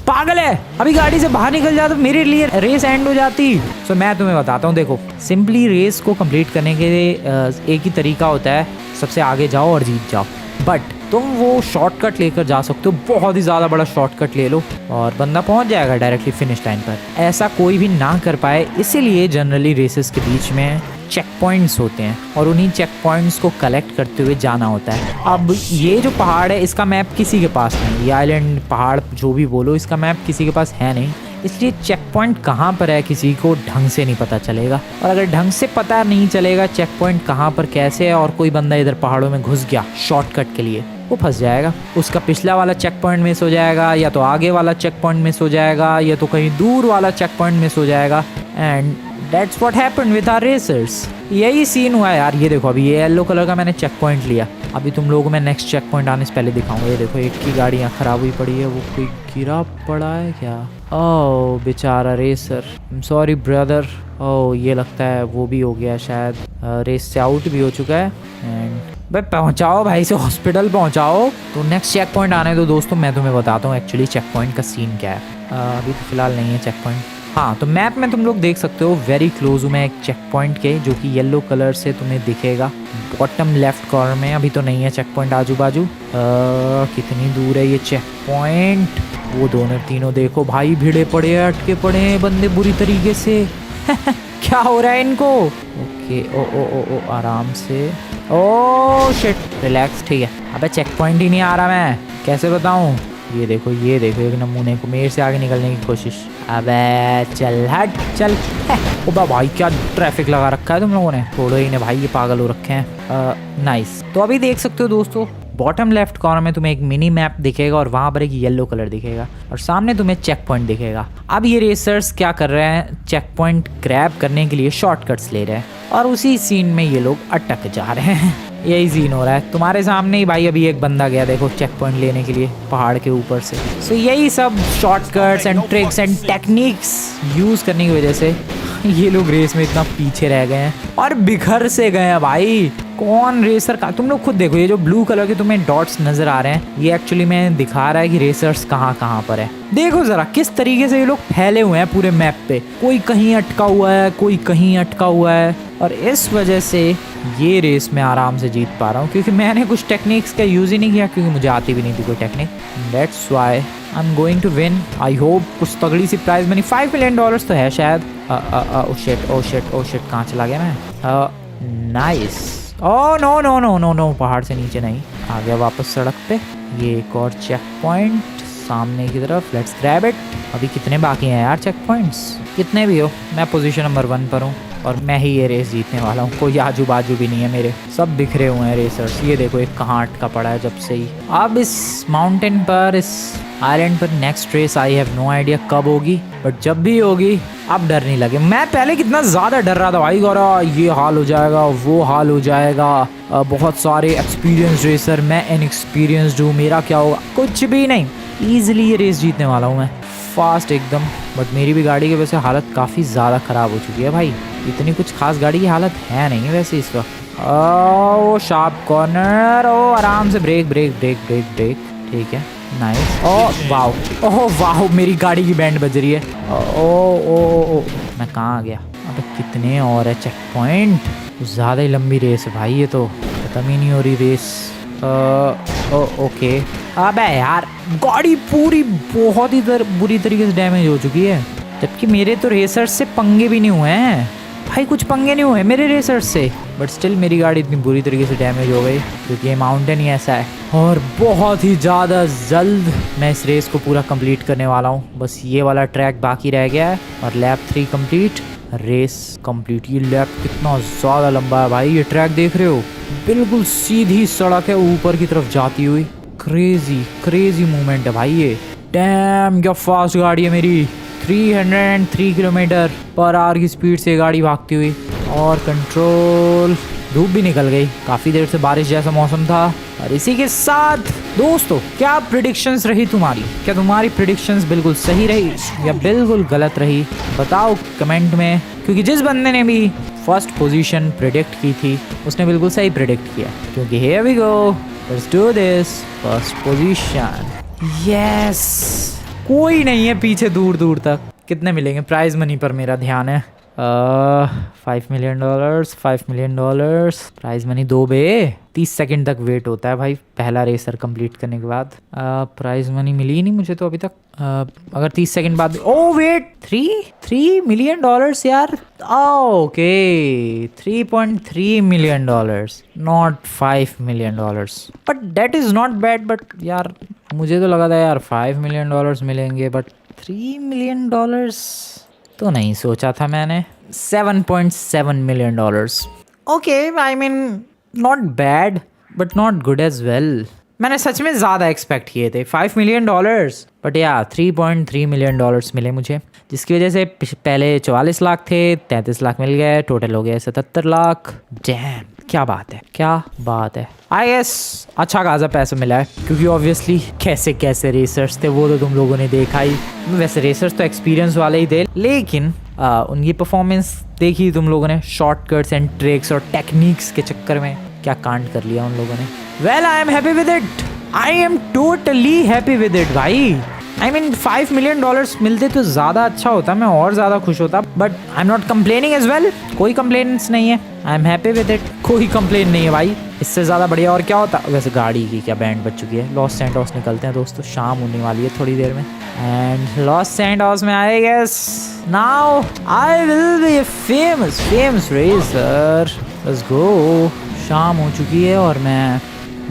पागल है, अभी गाड़ी से बाहर निकल जा तो मेरे लिए रेस एंड हो जाती। सो मैं तुम्हें बताता हूँ, देखो सिंपली रेस को कंप्लीट करने के लिए एक ही तरीका होता है, सबसे आगे जाओ और जीत जाओ। बट तुम वो शॉर्टकट लेकर जा सकते हो, बहुत ही ज़्यादा बड़ा शॉर्टकट ले लो और बंदा पहुंच जाएगा डायरेक्टली फिनिश लाइन पर। ऐसा कोई भी ना कर पाए, इसीलिए जनरली रेसेस के बीच में चेक पॉइंट्स होते हैं और उन्हीं चेक पॉइंट्स को कलेक्ट करते हुए जाना होता है। अब ये जो पहाड़ है इसका मैप किसी के पास नहीं, ये आइलैंड पहाड़ जो भी बोलो, इसका मैप किसी के पास है नहीं, इसलिए चेक पॉइंट कहाँ पर है किसी को ढंग से नहीं पता चलेगा। और अगर ढंग से पता नहीं चलेगा चेक पॉइंट कहाँ पर कैसे है और कोई बंदा इधर पहाड़ों में घुस गया शॉर्टकट के लिए, वो फंस जाएगा। उसका पिछला वाला चेक पॉइंट मिस हो जाएगा, या तो आगे वाला चेक पॉइंट मिस हो जाएगा, या तो कहीं दूर वाला चेक पॉइंट मिस हो जाएगा। And that's what happened with our racers. यही सीन हुआ है यार। ये देखो अभी ये येलो कलर का मैंने चेक पॉइंट लिया, अभी तुम लोगों को मैं नेक्स्ट चेक पॉइंट आने से पहले दिखाऊंगा। ये देखो एक की गाड़ी यहाँ खराब हुई पड़ी है, वो कोई गिरा पड़ा है क्या? ओह बेचारा racer, I am sorry brother. ओह ये लगता है वो भी हो गया शायद, रेस से आउट भी हो चुका है। एंड भाई पहुंचाओ भाई से हॉस्पिटल पहुंचाओ। तो नेक्स्ट चेक पॉइंट आने दो दोस्तों, मैं तुम्हें बताता हूँ एक्चुअली चेक पॉइंट का सीन क्या है। अभी तो फिलहाल नहीं है चेक पॉइंट। हाँ तो मैप में तुम लोग देख सकते हो वेरी क्लोज हूँ मैं एक चेक पॉइंट के, जो कि येलो कलर से तुम्हें दिखेगा बॉटम लेफ्ट कॉर्नर में। अभी तो नहीं है चेक पॉइंट आजू बाजू। कितनी दूर है ये चेक पॉइंट? वो दोनों तीनों देखो भाई भिड़े पड़े हैं, अटके पड़े हैं बंदे बुरी तरीके से। क्या हो रहा है इनको? ओके ओ ओ ओ ओ आराम से, ओ शिट रिलैक्स, ठीक है। अबे चेक पॉइंट ही नहीं आ रहा, मैं कैसे बताऊं? ये देखो एक नमूने को मेरे से आगे निकलने की कोशिश। अबे चल हट चल। ओबा भाई क्या ट्रैफिक लगा रखा है तुम लोगों ने, छोड़ो ही ने भाई, ये पागल हो रखे हैं। नाइस। तो अभी देख सकते हो दोस्तों बॉटम लेफ्ट कॉर्नर में तुम्हें एक मिनी मैप दिखेगा और वहां पर एक येलो कलर दिखेगा और सामने तुम्हें चेक पॉइंट दिखेगा। अब ये रेसर्स क्या कर रहे हैं, चेक पॉइंट ग्रैब करने के लिए शॉर्टकट्स ले रहे हैं और उसी सीन में ये लोग अटक जा रहे हैं। यही सीन हो रहा है तुम्हारे सामने ही भाई। अभी एक बंदा गया देखो चेक पॉइंट लेने के लिए पहाड़ के ऊपर से। सो यही सब shortcuts and tricks and techniques use करने की वजह से ये लोग रेस में इतना पीछे रह गए हैं और बिखर से गए हैं भाई। कौन रेसर का, तुम लोग खुद देखो ये जो ब्लू कलर के तुम्हें डॉट्स नजर आ रहे हैं, ये एक्चुअली में दिखा रहा है कि रेसर्स कहाँ पर है। देखो जरा किस तरीके से ये लोग फैले हुए हैं पूरे मैप पे, कोई कहीं अटका हुआ है, कोई कहीं अटका हुआ है। और इस वजह से ये रेस में आराम से जीत पा रहा हूँ क्योंकि मैंने कुछ टेक्निक्स का यूज ही नहीं किया, क्योंकि मुझे आती भी नहीं थी कोई technique. That's why I am going to win. I hope कुछ तगड़ी सी प्राइज मनी, $5 मिलियन तो है शायद। ओ शिट कहाँ चला गया मैं? Nice. Oh no no no no no, पहाड़ से नीचे नहीं, आ गया वापस सड़क पे। ये एक और चेक पॉइंट सामने की तरफ, लेट्स ग्रैब इट। अभी कितने बाकी हैं यार चेक पॉइंट्स? कितने भी हो मैं पोजीशन नंबर 1 पर हूँ और मैं ही ये रेस जीतने वाला हूँ। कोई आजू बाजू भी नहीं है मेरे, सब बिखरे हुए हैं रेसर्स। ये देखो एक कहाँ अटका पड़ा है जब से ही। अब इस माउंटेन पर, इस आइलैंड पर next race I have no idea कब होगी, बट जब भी होगी अब डर नहीं लगे। मैं पहले कितना ज़्यादा डर रहा था भाई, गौरव ये हाल हो जाएगा वो हाल हो जाएगा, बहुत सारे एक्सपीरियंस रेसर, मैं इनएक्सपीरियंस्ड हूँ, मेरा क्या होगा? कुछ भी नहीं, ईजिली ये रेस जीतने वाला हूँ मैं, फास्ट एकदम। बट मेरी भी गाड़ी की वजह से हालत काफ़ी ज़्यादा ख़राब हो चुकी है भाई। इतनी कुछ खास गाड़ी की हालत है नहीं वैसे इस वक्त। ओ शार्प कॉर्नर, ओ आराम से brake brake brake brake brake, ठीक है नाइस। ओ वाह, ओह वाह मेरी गाड़ी की बैंड बज रही है। ओ मैं कहाँ आ गया? अबे कितने और है चेक पॉइंट? ज़्यादा ही लंबी रेस है भाई, ये तो खत्म ही नहीं हो रही रेस। ओके। अबे यार गाड़ी पूरी बहुत ही बुरी तरीके से डैमेज हो चुकी है, जबकि मेरे तो रेसर्स से पंगे भी नहीं हुए हैं भाई, कुछ पंगे नहीं हुए मेरे रेसर्स से, बट स्टिल मेरी गाड़ी इतनी बुरी तरीके से डैमेज हो गई क्योंकि ये माउंटेन ही ऐसा है। और बहुत ही ज़्यादा जल्द मैं इस रेस को पूरा कंप्लीट करने वाला हूँ। बस ये वाला ट्रैक बाकी रह गया है और लैप 3 कंप्लीट, रेस कंप्लीट। ये लैप कितना ज़्यादा लंबा है भाई, ये ट्रैक देख रहे हो, बिल्कुल सीधी सड़क है ऊपर की तरफ जाती हुई। क्रेजी मूवमेंट है भाई ये। डैम क्या फास्ट गाड़ी है मेरी, 303 किलोमीटर पर आवर की स्पीड से गाड़ी भागती हुई। और कंट्रोल, धूप भी निकल गई, काफी देर से बारिश जैसा मौसम था। और इसी के साथ दोस्तों, क्या प्रिडिक्शंस रही तुम्हारी? क्या तुम्हारी प्रिडिक्शंस बिल्कुल सही रही या बिल्कुल गलत रही? बताओ कमेंट में, क्योंकि जिस बंदे ने भी फर्स्ट पोजीशन प्रिडिक्ट की थी उसने बिल्कुल सही प्रिडिक्ट किया। क्योंकि here we go, let's do this. First position, yes. कोई नहीं है पीछे दूर दूर तक। कितने मिलेंगे प्राइज मनी पर मेरा ध्यान है। $5 million, $5 million प्राइज मनी 2 बे। 30 सेकंड तक वेट होता है भाई पहला रेसर कंप्लीट करने के बाद। प्राइज मनी मिली ही नहीं मुझे तो अभी तक। अगर 30 सेकंड बाद, ओ वेट, $3 million यार। Okay, $3.3 million, not $5 million, but that is not bad. But यार मुझे तो लगा था यार $5 million मिलेंगे, बट $3 million तो नहीं सोचा था मैंने। $7.7 million। Okay, I mean not bad but not good as well. मैंने सच में ज़्यादा एक्सपेक्ट किए थे $5 million, बट या $3.3 million मिले मुझे, जिसकी वजह से पहले 44 लाख थे, 33 लाख मिल गए, टोटल हो गया 77 लाख। डैम, क्या बात है, क्या बात है। आई गेस अच्छा खासा पैसा मिला है, क्योंकि ऑब्वियसली कैसे कैसे रेसर्स थे वो तो तुम लोगों ने देखा ही। वैसे रेसर्स तो एक्सपीरियंस वाले ही थे, लेकिन उनकी परफॉर्मेंस देखी तुम लोगों ने। शॉर्टकट्स एंड ट्रिक्स और टेक्निक्स के चक्कर में क्या कांड कर लिया उन लोगों ने। Well, I am happy with it, I am totally happy with it भाई। आई मीन $5 million मिलते तो ज़्यादा अच्छा होता, मैं और ज़्यादा खुश होता, but I am not complaining as well. कोई कंप्लेंट्स नहीं है, I am happy with it, कोई कंप्लेन नहीं है भाई। इससे ज़्यादा बढ़िया और क्या होता। वैसे गाड़ी की क्या बैंड बज चुकी है। लॉस सैंटोस निकलते हैं दोस्तों, शाम होने वाली है थोड़ी देर में। एंड लॉस सैंटोस में I guess now I will be famous racer. Let's go. शाम हो चुकी है और मैं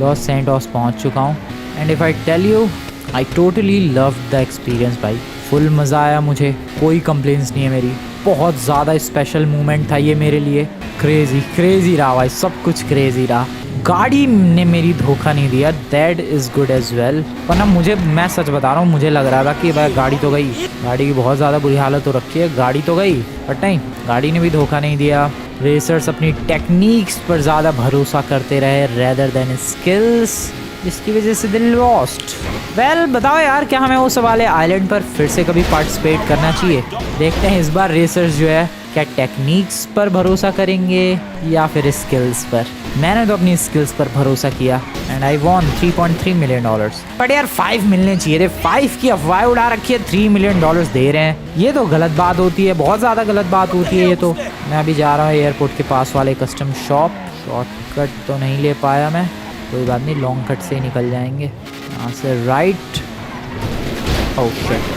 लॉस सैंटोस पहुंच चुका हूं। And if I tell you, I totally love the experience भाई। फुल मज़ा आया मुझे, कोई कंप्लेंट्स नहीं है मेरी। बहुत ज़्यादा स्पेशल मोमेंट था ये मेरे लिए। क्रेजी रहा भाई, सब कुछ क्रेजी रहा। गाड़ी ने मेरी धोखा नहीं दिया, that is good as well. वरना मैं सच बता रहा हूँ, मुझे लग रहा था कि भाई गाड़ी तो गई, गाड़ी की बहुत ज़्यादा बुरी हालत हो रखी है, गाड़ी तो गई। बट नहीं, गाड़ी ने भी धोखा नहीं दिया। रेसर्स अपनी टेक्निक्स पर ज़्यादा भरोसा करते रहे रेदर देन स्किल्स, जिसकी वजह से दे लॉस्ट। वेल, बताओ यार, क्या हमें उस वाले आइलैंड पर फिर से कभी पार्टिसिपेट करना चाहिए? देखते हैं इस बार रेसर्स जो है क्या टेक्निक्स पर भरोसा करेंगे या फिर स्किल्स पर। मैंने तो अपनी स्किल्स पर भरोसा किया and I won $3.3 million। But यार 5 मिलने चाहिए थे, 5 की अफवाह उड़ा रखी है, $3 million दे रहे हैं। ये तो गलत बात होती है, बहुत ज़्यादा गलत बात होती है ये तो। मैं अभी जा रहा हूँ एयरपोर्ट के पास वाले कस्टम शॉप। शॉर्टकट तो नहीं ले पाया मैं, कोई बात नहीं, लॉन्ग कट से ही निकल जाएंगे। यहाँ से राइट।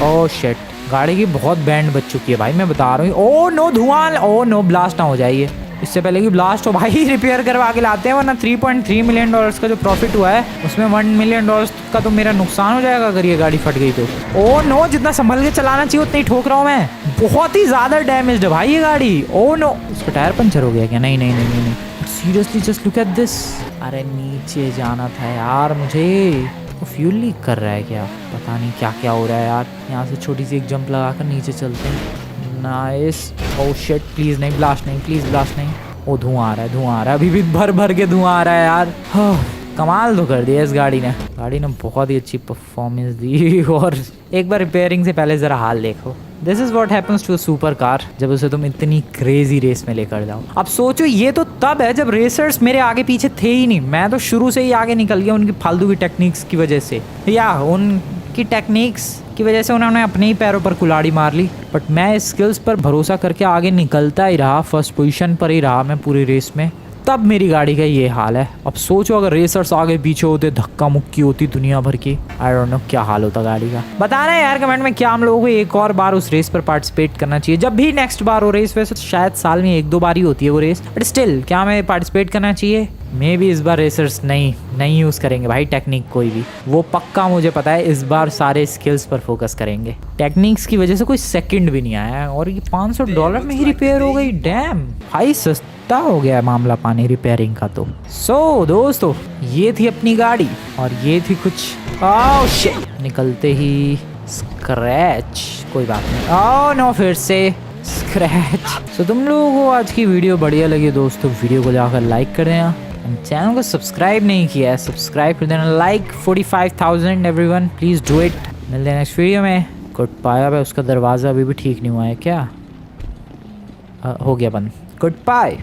ओह शिट, गाड़ी की बहुत बैंड बच चुकी है भाई, मैं बता रहा हूँ। ओह नो, धुआं, ओह नो, ब्लास्ट ना हो जाइए। इससे पहले कि ब्लास्ट हो भाई, रिपेयर करवा के लाते हैं, वरना $3.3 million का जो प्रॉफिट हुआ है उसमें $1 million का तो मेरा नुकसान हो जाएगा अगर ये गाड़ी फट गई तो। ओह नो, जितना संभल के चलाना चाहिए उतना ही ठोक रहा हूँ मैं। बहुत ही ज़्यादा डैमेज है भाई ये गाड़ी। ओह नो, उसका टायर पंचर हो गया क्या? नहीं, seriously just look at this. अरे नीचे जाना था यार मुझे। वो फ्यूल लीक कर रहा है क्या? पता नहीं क्या क्या हो रहा है यार। यहाँ से छोटी सी एक जंप लगाकर नीचे चलते हैं। नाइस। ओह शिट, प्लीज़ नहीं, ब्लास्ट नहीं, प्लीज़ ब्लास्ट नहीं। ओ धुआं आ रहा है, अभी भी भर के धुआं आ रहा है यार। कमाल तो कर दिया इस गाड़ी ने बहुत ही अच्छी परफॉर्मेंस दी। और एक बार रिपेयरिंग से पहले ज़रा हाल देखो। This is what happens to a super car, जब उसे तुम इतनी क्रेजी रेस में लेकर जाओ। अब सोचो, ये तो तब है जब रेसर्स मेरे आगे पीछे थे ही नहीं, मैं तो शुरू से ही आगे निकल गया उनकी फालतू की टेक्निक्स की वजह से, या उनकी टेक्निक्स की वजह से उन्होंने अपने ही पैरों पर कुल्हाड़ी मार ली। बट मैं स्किल्स पर भरोसा करके आगे निकलता ही रहा, फर्स्ट पोजीशन पर ही रहा मैं पूरी रेस में, तब मेरी गाड़ी का ये हाल है। अब सोचो अगर रेसर्स आगे पीछे होते, धक्का मुक्की होती दुनिया भर की, आई डोंट नो क्या हाल होता गाड़ी का। बताना है यार कमेंट में, क्या हम लोगों को एक और बार उस रेस पर पार्टिसिपेट करना चाहिए जब भी नेक्स्ट बार हो रेस। वैसे तो शायद साल में 1-2 बार ही होती है वो रेस, बट स्टिल क्या हमें पार्टिसिपेट करना चाहिए? मे भी इस बार रेसर्स नहीं यूज़ करेंगे भाई टेक्निक कोई भी, वो पक्का मुझे पता है। इस बार सारे स्किल्स पर फोकस करेंगे। टेक्निक्स की वजह से कोई सेकंड भी नहीं आया है और ये $500 में ही रिपेयर हो गई। डैम भाई, सस्ता हो गया मामला पानी रिपेयरिंग का तो। सो दोस्तों, ये थी अपनी गाड़ी और ये थी कुछ निकलते ही स्क्रैच। कोई बात नहीं। ओह नो, फिर से स्क्रैच। तो तुम लोगों को आज की वीडियो बढ़िया लगी दोस्तों, वीडियो को जाकर लाइक कर देना। चैनल को सब्सक्राइब नहीं किया है, सब्सक्राइब कर देना। Like 45,000 everyone, please do it. मिलते हैं नेक्स्ट वीडियो में। Goodbye. अब उसका दरवाज़ा अभी भी ठीक नहीं हुआ है क्या? हो गया बंद। Good bye.